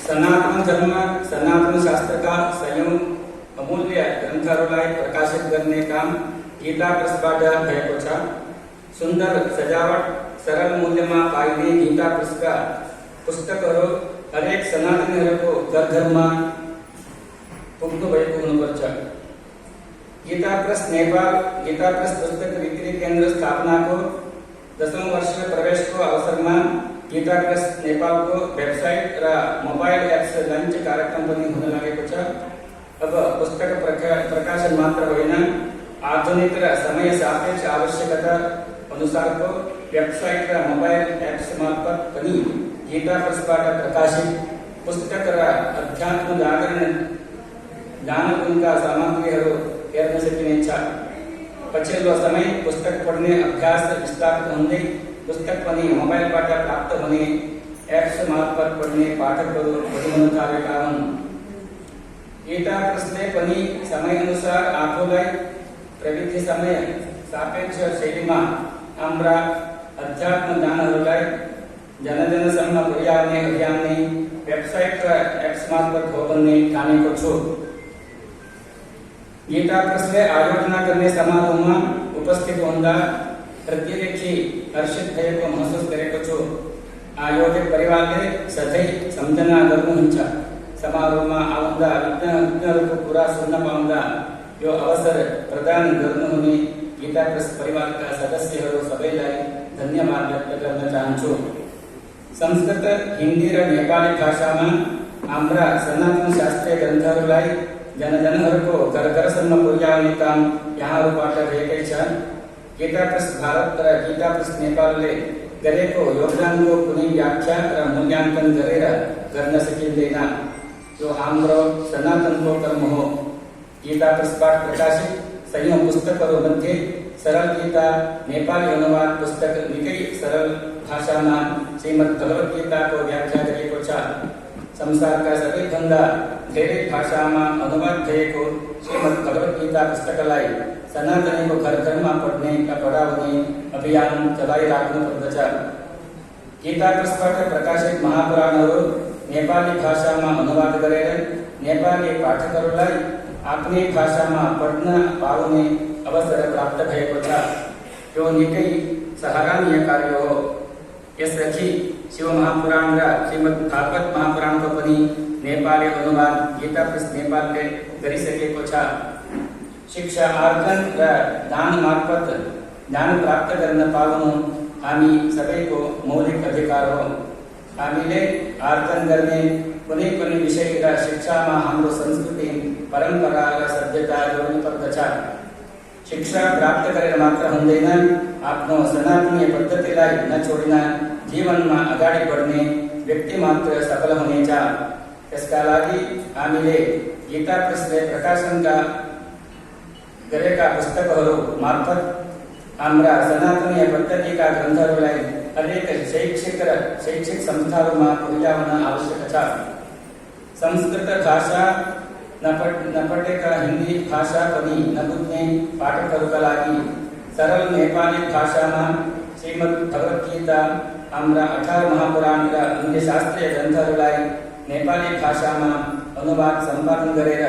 सनातन धर्म सनातन शास्त्र का संयम अमूल्य ग्रंथारोलाय प्रकाशित करने काम गीता प्रस्पाठ भएको छ। सुन्दर सजावट सरल मूल्यमा पाइने गीता पुस्तकहरू हरेक सनातनीहरूको घर घरमा पुग्नु भएको हुनुपर्छ। गीता प्रेस नेपाल गीता प्रेस पुस्तक बिक्री केन्द्र स्थापनाको 10औं वर्षीय प्रवेशको अवसरमा गीता प्रेस नेपालको वेबसाइट र मोबाइल एप्स लन्च कार्यक्रम पनि हुन लागेको छ। अब पुस्तक प्रकाशन मात्र होइन, आधुनिक र समय सापेक्ष आवश्यकता अनुसारको वेबसाइट र मोबाइल एप्स मार्फत पनि गीता प्रेसबाट प्रकाशित पुस्तक र अध्यात्म जागरण ज्ञानका सामग्रीहरू हेर्न सकिनेछ। पछिल्लो समय पुस्तक पढ्ने अभ्यास विस्तारित हुँदै पुस्तक पनि मोबाइलबाट प्राप्त हुने एप्स मार्फत पढ्ने पाठकहरू बढी हुन थालेका हुन्। गीता प्रेसले पनि समय अनुसार आफूलाई प्रविधि समय सापेक्ष शैलीमा हाम्रा अध्यात्म ज्ञानहरूलाई जनजनसम्म पुर्याउने अभियान नै वेबसाइट र एप्स मार्फत हो भन्ने ठानेको छु। गीता प्रेसले आयोजना गर्ने समारोहमा उपस्थित हुँदा हृदयदेखि हर्षित भएको महसुस गरेको छु। आयोजक परिवारले सधैँ सम्झना गर्नुहुन्छ। समारोहमा आउँदा विघ्नहरूको कुरा सुन्न पाउँदा यो अवसर प्रदान गर्नुहुने गीता प्रेस परिवारका सदस्यहरू सबैलाई धन्यवाद व्यक्त गर्न चाहन्छु। संस्कृत, हिन्दी र नेपाली भाषामा हाम्रा सनातन शास्त्रीय ग्रन्थहरूलाई जनजनहरूको घर घरसम्म पुर्याउने काम यहाँहरूबाट भएकै छ। गीता प्रेस भारत र गीता प्रेस नेपालले गरेको योगदानको कुनै व्याख्या र मूल्याङ्कन गरेर गर्न सकिँदैन। यो हाम्रो सनातनको कर्म हो। गीता प्रेसबाट प्रकाशित सयौं पुस्तकहरूमध्ये सरल गीता नेपाली अनुवाद पुस्तक निकै सरल भाषामा श्रीमद् भगवत गीताको व्याख्या गरिएको छ। संसारका सबैभन्दा धेरै भाषामा अनुवाद भएको श्रीमद् भगवत गीता पुस्तकलाई सनातनीको घर घरमा पढ्ने र पढाउने अभियान चलाइराख्नु पर्दछ। गीता प्रेसबाट प्रकाशित महापुराणहरू नेपाली भाषामा अनुवाद गरेर नेपाली पाठकहरूलाई आफ्नै भाषामा पढ्न पाउने अवसर प्राप्त भएको छ। यो निकै सराहनीय कार्य हो। यसअघि शिव महापुराण र श्रीमद् भागवत महापुराणको पनि नेपाली अनुवाद गीता प्रेस नेपालले गरिसकेको छ। शिक्षा आर्जन र दान मार्फत ज्ञान प्राप्त गर्न पाउनु हामी सबैको मौलिक अधिकार हो। हामीले आर्जन गर्ने कुनै पनि विषय र शिक्षामा हाम्रो संस्कृति, परम्परा र सभ्यता जोड्नु पर्दछ। शिक्षा प्राप्त गरेर मात्र हुँदैन, आफ्नो सनातनीय पद्धतिलाई नछोडिन जीवनमा अगाडि बढ्ने व्यक्ति मात्र सफल हुनेछ। यसका लागि हामीले गीता प्रेसले प्रकाशनका गरेका पुस्तकहरू मार्फत हाम्रा सनातनीय पद्धतिका ग्रन्थहरूलाई हरेक शैक्षिक संस्थाहरूमा पुर्याउन आवश्यक छ। संस्कृत भाषा नपढेका हिन्दी भाषा पनि नबुझ्ने पाठकहरूका लागि सरल नेपाली भाषामा श्रीमद् भगवत गीता, हाम्रा 18 महापुराण र अन्य शास्त्रीय ग्रन्थहरूलाई नेपाली भाषामा अनुवाद सम्पादन गरेर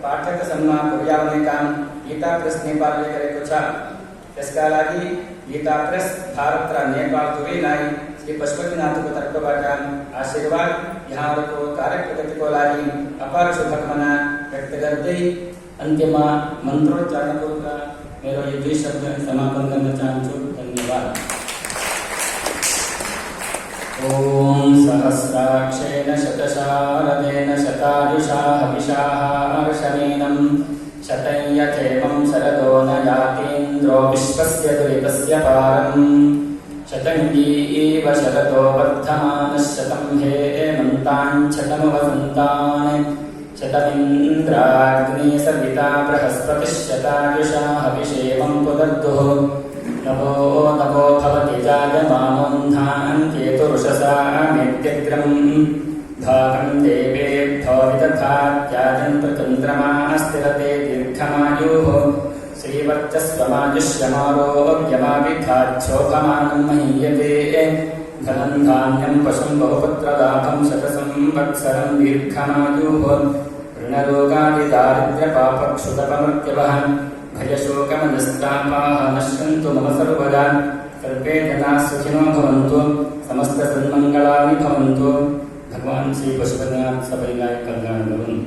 पाठकसम्म पुर्याउने काम गीता प्रेस नेपालले गरेको छ। यसका लागि गीता प्रेस भारत र नेपाल दुवैलाई श्री पशुपतिनाथको तर्फबाट आशीर्वाद, यहाँहरूको कार्यप्रगतिको लागि अपार शुभकामना व्यक्त गर्दै अन्त्यमा मन्त्रोच्चारणपूर्वक मेरो यो 2 शब्द समापन गर्न चाहन्छु। धन्यवाद। ओम सहस्राक्षेण शतशारदेन शतायुषा हविषाहार्षणीनं शतं यथेमं शरदो न यातीन्द्रो विश्वस्य दुरितस्य पारम् शतङ्गी इव शरदो वर्धमानः शतं हेमन्तान् शतं वसन्तान् शतमिन्द्राग्निः सविता बृहस्पतिः शतायुषा हविषेमं पुदर्दुः नभो नभो भवति जायमानोऽन्धान् केतुरुषसा नित्यग्रम् धाकं देवेभ्यो विदधात्याजन् प्रचन्द्रमा स्थिरते दीर्घमायुः श्रीवर्चस्वमायुष्यमारोग्यमाविधाच्छोभमानं महीयते धनं धान्यं पशुं बहुपुत्रलाभं शतसंवत्सरं दीर्घमायुः ऋणरोगादिदारिद्र्यपापक्षुतपमृत्यवः भयशोकमनस्तापाः नश्यन्तु मम सर्वदा सर्वे जनाः सुखिनो भवन्तु समस्तसन्मङ्गलानि भवन्तु। भगवान श्री पशुपतिनाथ सपरिवार कल्याण करुण।